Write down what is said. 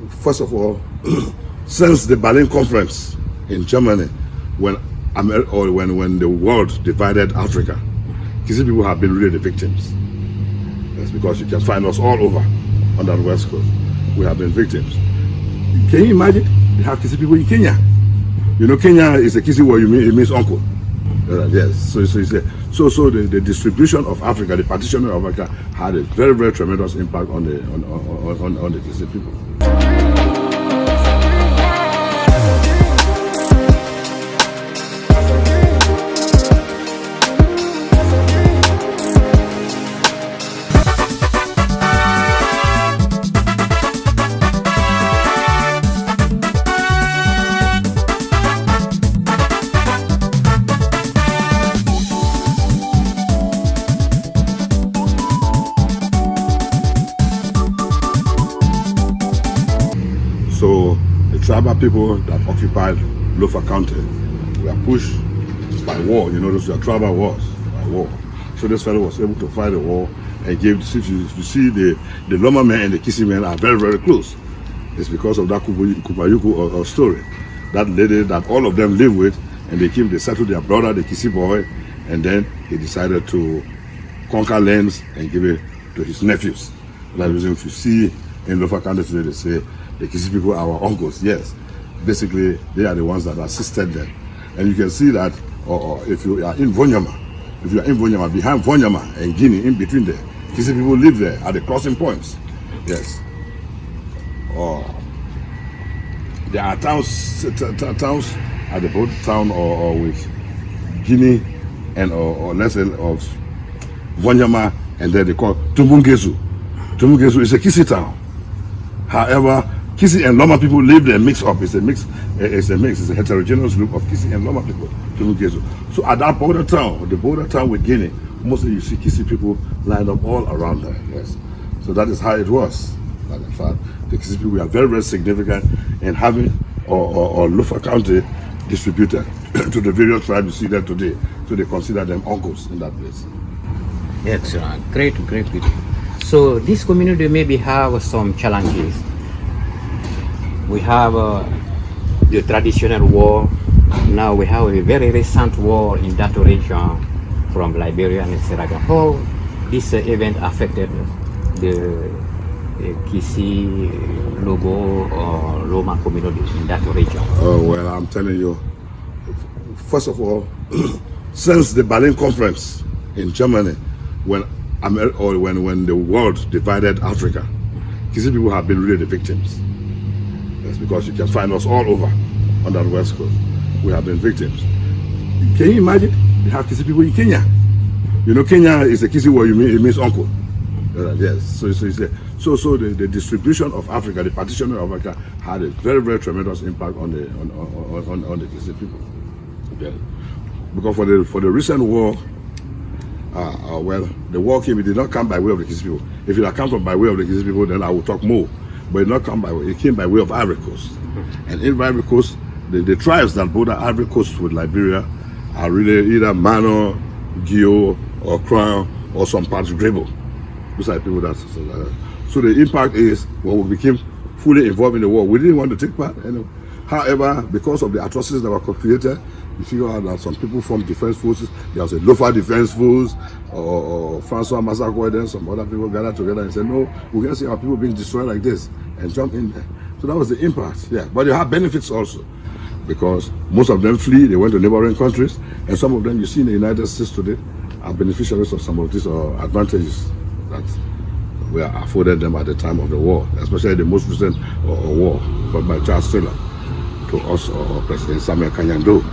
First of all, since the Berlin Conference in Germany, when the world divided Africa, KISSIA people have been really the victims. That's because you can find us all over on that west coast. We have been victims. Can you imagine? They have KISSIA people in Kenya. You know, Kenya is a KISSIA word, it means uncle. Yes. So the distribution of Africa, the partitioning of Africa, had a very, very tremendous impact on the KISSIA people. So the tribal people that occupied Lofa County were pushed by war. You know, those were tribal wars, by war. So this fellow was able to fight a war and gave. If you see the Loma men and the KISSIA men are very, very close. It's because of that Kupayuku story. That lady that all of them live with, and they settled their brother, the KISSIA boy, and then he decided to conquer lands and give it to his nephews. That's the reason if you see in Lofa County today, they say the KISSIA people are our uncles. Yes, basically they are the ones that assisted them. And you can see that if you are in Vonyama, behind Vonyama and Guinea, in between there, KISSIA people live there at the crossing points. Yes. There are towns at the both town or with Guinea and or let's say of Vonyama, and then they call Tumbungesu. Tumbungesu is a KISSIA town. However, KISSIA and Loma people live there, mix up. It's a heterogeneous group of KISSIA and Loma people. So at that border town, the border town with Guinea, mostly you see KISSIA people lined up all around there. Yes. So that is how it was. And in fact, the KISSIA people were very, very significant in having Lofa County distributed to the various tribes you see there today. So they consider them uncles in that place. Excellent. Great. So this community maybe have some challenges. We have the traditional war. Now we have a very recent war in that region from Liberia and Sierra Leone. How this event affected the KISSIA, Logo or Loma community in that region? Oh, well, I'm telling you, first of all, since the Berlin Conference in Germany, when the world divided Africa, KISSIA people have been really the victims. That's because you can find us all over on that west coast. We have been victims. Can you imagine? They have KISSIA people in Kenya. You know, Kenya is a KISSIA word, it means uncle. Yes. So the distribution of Africa, the partitioning of Africa, had a very, very tremendous impact on the KISSIA people. Yeah. Because for the recent war, well, the war came. It did not come by way of the KISSIA people. If it had come from by way of the KISSIA people, then I would talk more. But it did not come by way. It came by way of Ivory Coast. And in Ivory Coast, the tribes that border Ivory Coast with Liberia are really either Mano, Gio, or Crown, or some parts of Grebo. Those are people that. So the impact is when we became fully involved in the war, we didn't want to take part. However, because of the atrocities that were created, you figure out that some people from defense forces, there was a Lofa defense force, or Francois Massacre, then some other people gathered together and said, no, we can't see our people being destroyed like this, and jump in there. So that was the impact, yeah. But they have benefits also, because most of them flee, they went to neighboring countries, and some of them you see in the United States today are beneficiaries of some of these advantages that were afforded them at the time of the war, especially the most recent war brought by Charles Taylor to us or President Samuel Kanyando.